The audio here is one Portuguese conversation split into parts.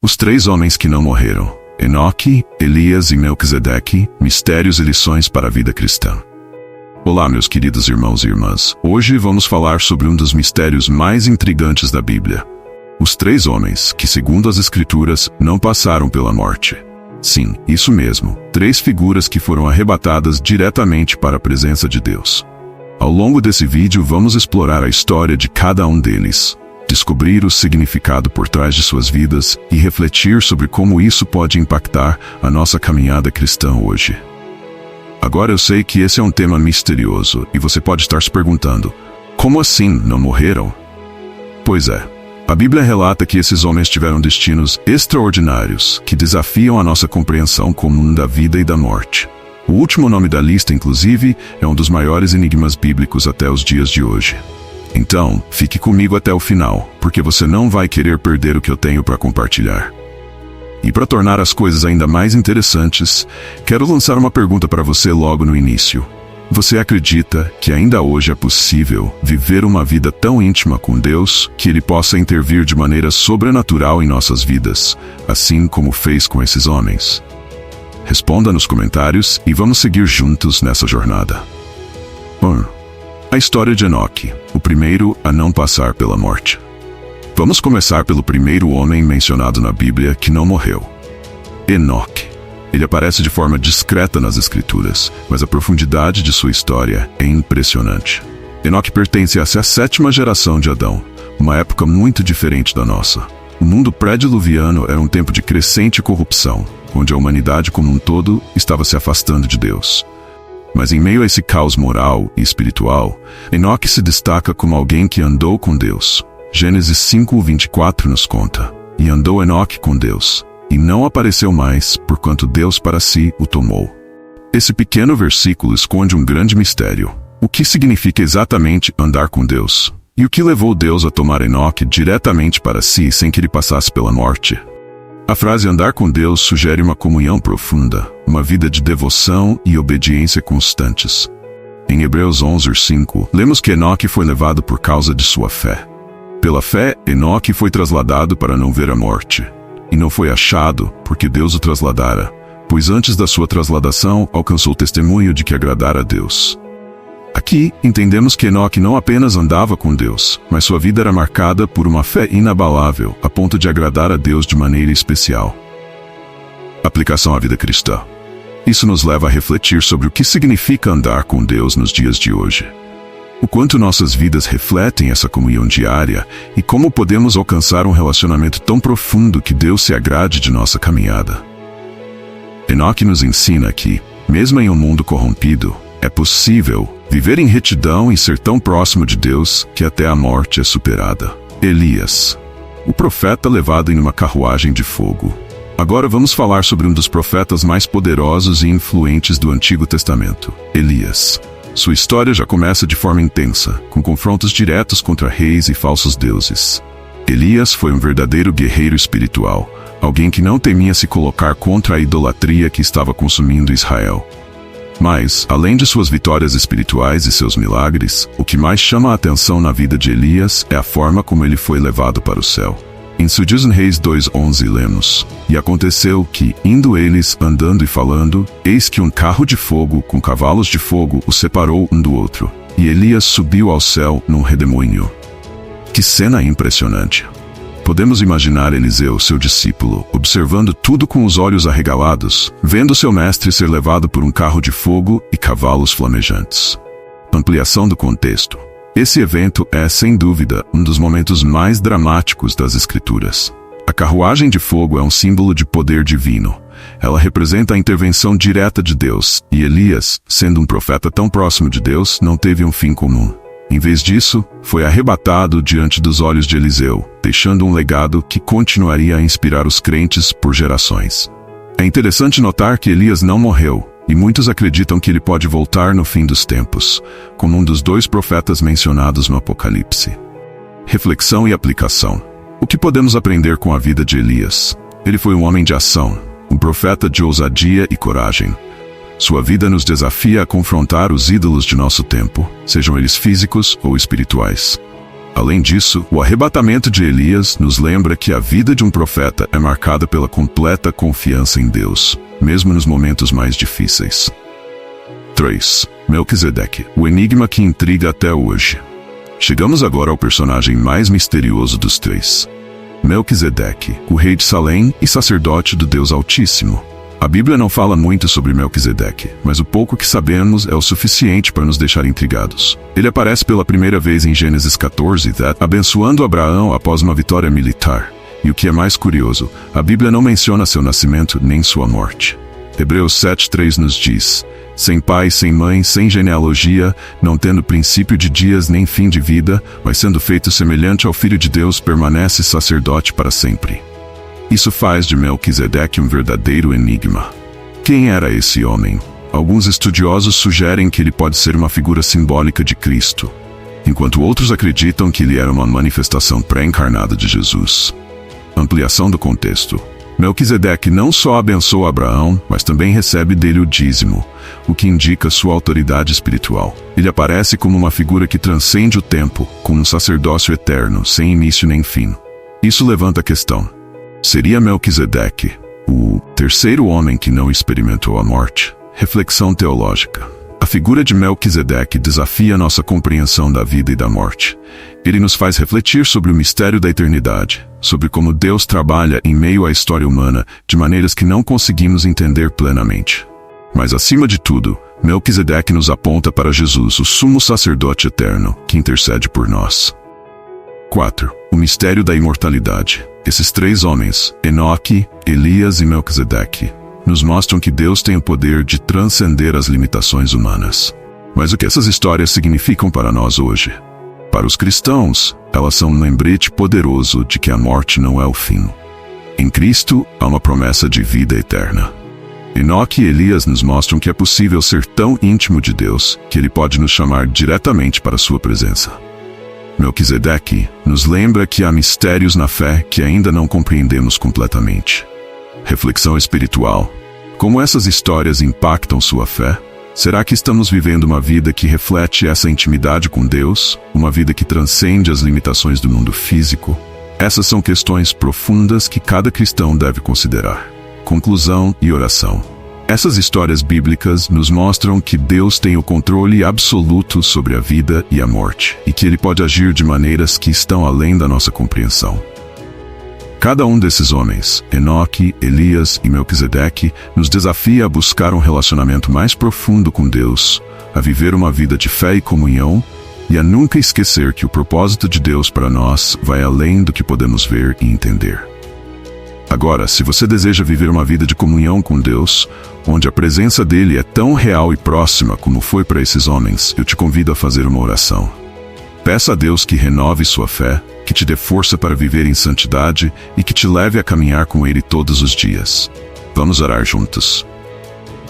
Os três homens que não morreram: Enoque, Elias e Melquisedeque, mistérios e lições para a vida cristã. Olá, meus queridos irmãos e irmãs. Hoje vamos falar sobre um dos mistérios mais intrigantes da Bíblia. Os três homens que, segundo as Escrituras, não passaram pela morte. Sim, isso mesmo, três figuras que foram arrebatadas diretamente para a presença de Deus. Ao longo desse vídeo vamos explorar a história de cada um deles, descobrir o significado por trás de suas vidas e refletir sobre como isso pode impactar a nossa caminhada cristã hoje. Agora eu sei que esse é um tema misterioso e você pode estar se perguntando: como assim não morreram? Pois é, a Bíblia relata que esses homens tiveram destinos extraordinários que desafiam a nossa compreensão comum da vida e da morte. O último nome da lista, inclusive, é um dos maiores enigmas bíblicos até os dias de hoje. Então, fique comigo até o final, porque você não vai querer perder o que eu tenho para compartilhar. E para tornar as coisas ainda mais interessantes, quero lançar uma pergunta para você logo no início. Você acredita que ainda hoje é possível viver uma vida tão íntima com Deus que Ele possa intervir de maneira sobrenatural em nossas vidas, assim como fez com esses homens? Responda nos comentários e vamos seguir juntos nessa jornada. 1. A história de Enoque, o primeiro a não passar pela morte. Vamos começar pelo primeiro homem mencionado na Bíblia que não morreu: Enoque. Ele aparece de forma discreta nas Escrituras, mas a profundidade de sua história é impressionante. Enoque pertence à sétima geração de Adão, uma época muito diferente da nossa. O mundo pré-diluviano era um tempo de crescente corrupção, onde a humanidade como um todo estava se afastando de Deus. Mas em meio a esse caos moral e espiritual, Enoque se destaca como alguém que andou com Deus. Gênesis 5:24 nos conta: "E andou Enoque com Deus, e não apareceu mais, porquanto Deus para si o tomou." Esse pequeno versículo esconde um grande mistério. O que significa exatamente andar com Deus? E o que levou Deus a tomar Enoque diretamente para si sem que ele passasse pela morte? A frase andar com Deus sugere uma comunhão profunda, uma vida de devoção e obediência constantes. Em Hebreus 11:5, lemos que Enoque foi levado por causa de sua fé. Pela fé, Enoque foi trasladado para não ver a morte. E não foi achado, porque Deus o trasladara, pois antes da sua trasladação alcançou o testemunho de que agradara a Deus. Aqui, entendemos que Enoque não apenas andava com Deus, mas sua vida era marcada por uma fé inabalável, a ponto de agradar a Deus de maneira especial. Aplicação à vida cristã. Isso nos leva a refletir sobre o que significa andar com Deus nos dias de hoje. O quanto nossas vidas refletem essa comunhão diária e como podemos alcançar um relacionamento tão profundo que Deus se agrade de nossa caminhada. Enoque nos ensina que, mesmo em um mundo corrompido, é possível viver em retidão e ser tão próximo de Deus que até a morte é superada. Elias, o profeta levado em uma carruagem de fogo. Agora vamos falar sobre um dos profetas mais poderosos e influentes do Antigo Testamento: Elias. Sua história já começa de forma intensa, com confrontos diretos contra reis e falsos deuses. Elias foi um verdadeiro guerreiro espiritual, alguém que não temia se colocar contra a idolatria que estava consumindo Israel. Mas, além de suas vitórias espirituais e seus milagres, o que mais chama a atenção na vida de Elias é a forma como ele foi levado para o céu. Em 2 Reis 2:11 lemos: "E aconteceu que, indo eles andando e falando, eis que um carro de fogo com cavalos de fogo os separou um do outro, e Elias subiu ao céu num redemoinho." Que cena impressionante! Podemos imaginar Eliseu, seu discípulo, observando tudo com os olhos arregalados, vendo seu mestre ser levado por um carro de fogo e cavalos flamejantes. Ampliação do contexto. Esse evento é, sem dúvida, um dos momentos mais dramáticos das Escrituras. A carruagem de fogo é um símbolo de poder divino. Ela representa a intervenção direta de Deus, e Elias, sendo um profeta tão próximo de Deus, não teve um fim comum. Em vez disso, foi arrebatado diante dos olhos de Eliseu, deixando um legado que continuaria a inspirar os crentes por gerações. É interessante notar que Elias não morreu, e muitos acreditam que ele pode voltar no fim dos tempos, como um dos dois profetas mencionados no Apocalipse. Reflexão e aplicação. O que podemos aprender com a vida de Elias? Ele foi um homem de ação, um profeta de ousadia e coragem. Sua vida nos desafia a confrontar os ídolos de nosso tempo, sejam eles físicos ou espirituais. Além disso, o arrebatamento de Elias nos lembra que a vida de um profeta é marcada pela completa confiança em Deus, mesmo nos momentos mais difíceis. 3. Melquisedeque, o enigma que intriga até hoje. Chegamos agora ao personagem mais misterioso dos três. Melquisedeque, o rei de Salém e sacerdote do Deus Altíssimo. A Bíblia não fala muito sobre Melquisedeque, mas o pouco que sabemos é o suficiente para nos deixar intrigados. Ele aparece pela primeira vez em Gênesis 14, abençoando Abraão após uma vitória militar. E o que é mais curioso, a Bíblia não menciona seu nascimento nem sua morte. Hebreus 7:3 nos diz: sem pai, sem mãe, sem genealogia, não tendo princípio de dias nem fim de vida, mas sendo feito semelhante ao Filho de Deus, permanece sacerdote para sempre. Isso faz de Melquisedeque um verdadeiro enigma. Quem era esse homem? Alguns estudiosos sugerem que ele pode ser uma figura simbólica de Cristo, enquanto outros acreditam que ele era uma manifestação pré-encarnada de Jesus. Ampliação do contexto. Melquisedeque não só abençoa Abraão, mas também recebe dele o dízimo, o que indica sua autoridade espiritual. Ele aparece como uma figura que transcende o tempo, como um sacerdócio eterno, sem início nem fim. Isso levanta a questão: seria Melquisedeque o terceiro homem que não experimentou a morte? Reflexão teológica. A figura de Melquisedeque desafia nossa compreensão da vida e da morte. Ele nos faz refletir sobre o mistério da eternidade, sobre como Deus trabalha em meio à história humana de maneiras que não conseguimos entender plenamente. Mas acima de tudo, Melquisedeque nos aponta para Jesus, o sumo sacerdote eterno, que intercede por nós. 4. O mistério da imortalidade. Esses três homens, Enoque, Elias e Melquisedeque, nos mostram que Deus tem o poder de transcender as limitações humanas. Mas o que essas histórias significam para nós hoje? Para os cristãos, elas são um lembrete poderoso de que a morte não é o fim. Em Cristo, há uma promessa de vida eterna. Enoque e Elias nos mostram que é possível ser tão íntimo de Deus que Ele pode nos chamar diretamente para sua presença. Melquisedeque nos lembra que há mistérios na fé que ainda não compreendemos completamente. Reflexão espiritual. Como essas histórias impactam sua fé? Será que estamos vivendo uma vida que reflete essa intimidade com Deus? Uma vida que transcende as limitações do mundo físico? Essas são questões profundas que cada cristão deve considerar. Conclusão e oração. Essas histórias bíblicas nos mostram que Deus tem o controle absoluto sobre a vida e a morte, e que Ele pode agir de maneiras que estão além da nossa compreensão. Cada um desses homens, Enoque, Elias e Melquisedeque, nos desafia a buscar um relacionamento mais profundo com Deus, a viver uma vida de fé e comunhão, e a nunca esquecer que o propósito de Deus para nós vai além do que podemos ver e entender. Agora, se você deseja viver uma vida de comunhão com Deus, onde a presença dele é tão real e próxima como foi para esses homens, eu te convido a fazer uma oração. Peça a Deus que renove sua fé, que te dê força para viver em santidade e que te leve a caminhar com Ele todos os dias. Vamos orar juntos.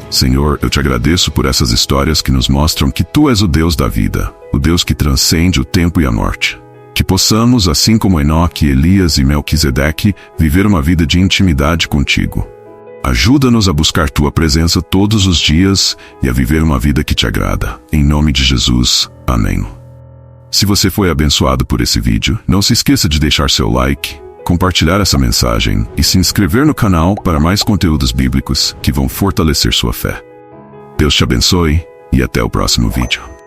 Senhor, eu te agradeço por essas histórias que nos mostram que Tu és o Deus da vida, o Deus que transcende o tempo e a morte. Que possamos, assim como Enoque, Elias e Melquisedeque, viver uma vida de intimidade contigo. Ajuda-nos a buscar Tua presença todos os dias e a viver uma vida que te agrada. Em nome de Jesus. Amém. Se você foi abençoado por esse vídeo, não se esqueça de deixar seu like, compartilhar essa mensagem e se inscrever no canal para mais conteúdos bíblicos que vão fortalecer sua fé. Deus te abençoe e até o próximo vídeo.